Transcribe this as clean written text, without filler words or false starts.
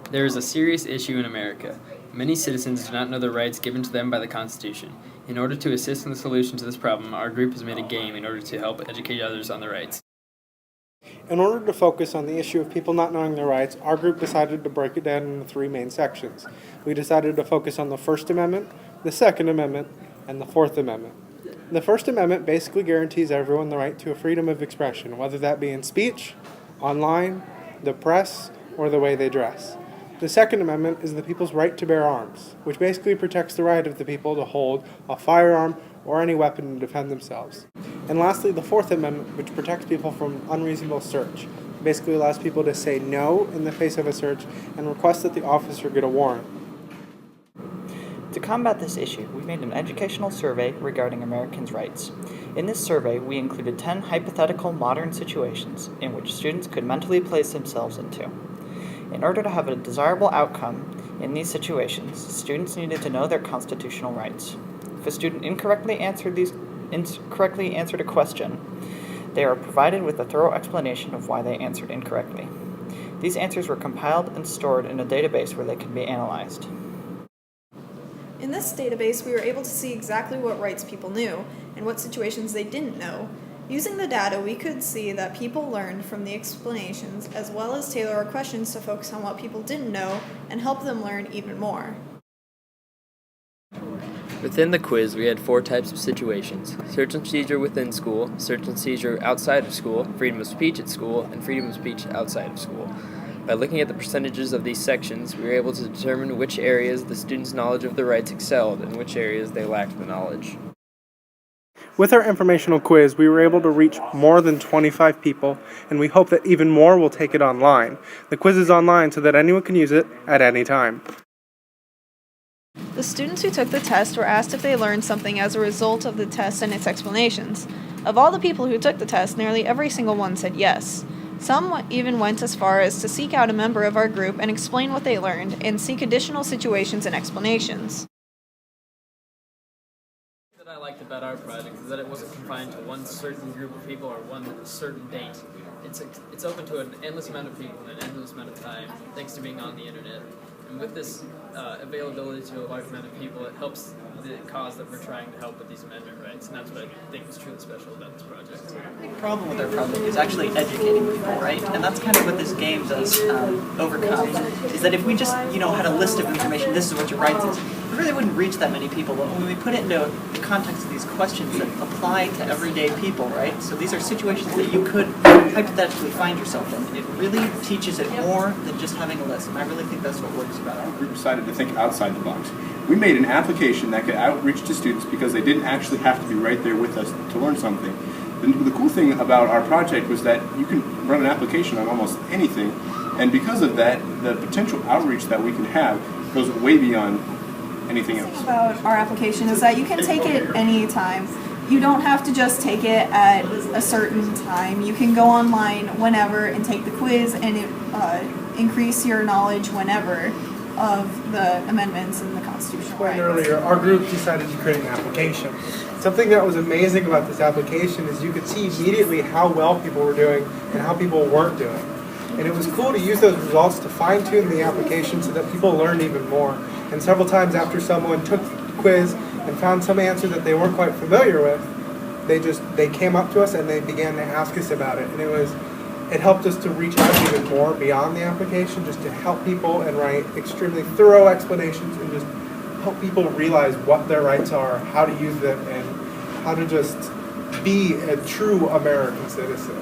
There is a serious issue in America. Many citizens do not know the rights given to them by the Constitution. In order to assist in the solution to this problem, our group has made a game in order to help educate others on the rights. In order to focus on the issue of people not knowing their rights, our group decided to break it down into three main sections. We decided to focus on the First Amendment, the Second Amendment, and the Fourth Amendment. The First Amendment basically guarantees everyone the right to a freedom of expression, whether that be in speech, online, the press, or the way they dress. The Second Amendment is the people's right to bear arms, which basically protects the right of the people to hold a firearm or any weapon to defend themselves. And lastly, the Fourth Amendment, which protects people from unreasonable search. It basically allows people to say no in the face of a search and request that the officer get a warrant. To combat this issue, we made an educational survey regarding Americans' rights. In this survey, we included 10 hypothetical modern situations in which students could mentally place themselves into. In order to have a desirable outcome in these situations, students needed to know their constitutional rights. If a student incorrectly answered a question, they are provided with a thorough explanation of why they answered incorrectly. These answers were compiled and stored in a database where they can be analyzed. In this database, we were able to see exactly what rights people knew and what situations they didn't know. Using the data, we could see that people learned from the explanations, as well as tailor our questions to focus on what people didn't know and help them learn even more. Within the quiz, we had 4 types of situations: search and seizure within school, search and seizure outside of school, freedom of speech at school, and freedom of speech outside of school. By looking at the percentages of these sections, we were able to determine which areas the students' knowledge of the rights excelled and which areas they lacked the knowledge. With our informational quiz, we were able to reach more than 25 people, and we hope that even more will take it online. The quiz is online so that anyone can use it at any time. The students who took the test were asked if they learned something as a result of the test and its explanations. Of all the people who took the test, nearly every single one said yes. Some even went as far as to seek out a member of our group and explain what they learned and seek additional situations and explanations. What I liked about our project is that it wasn't confined to one certain group of people or one certain date. It's open to an endless amount of people and an endless amount of time, thanks to being on the internet. And with this availability to a large amount of people, it helps the cause that we're trying to help with these amendment rights, and that's what I think is truly special about this project. The big problem with our project is actually educating people, right? And that's kind of what this game does overcome, is that if we just, had a list of information, this is what your rights is, it really wouldn't reach that many people. But when we put it into the context of these questions that apply to everyday people, right? So these are situations that you could hypothetically find yourself in. It really teaches it more than just having a list, and I really think that's what works about it. Our group decided to think outside the box. We made an application that could outreach to students because they didn't actually have to be right there with us to learn something. The cool thing about our project was that you can run an application on almost anything, and because of that, the potential outreach that we can have goes way beyond anything else. The thing about our application is that you can take it anytime. You don't have to just take it at a certain time. You can go online whenever and take the quiz and increase your knowledge whenever of the amendments and the constitutional rights. Earlier, our group decided to create an application. Something that was amazing about this application is you could see immediately how well people were doing and how people weren't doing. And it was cool to use those results to fine-tune the application so that people learned even more. And several times after someone took the quiz and found some answer that they weren't quite familiar with, they came up to us and they began to ask us about it. And it helped us to reach out even more beyond the application, just to help people and write extremely thorough explanations and just help people realize what their rights are, how to use them, and how to just be a true American citizen.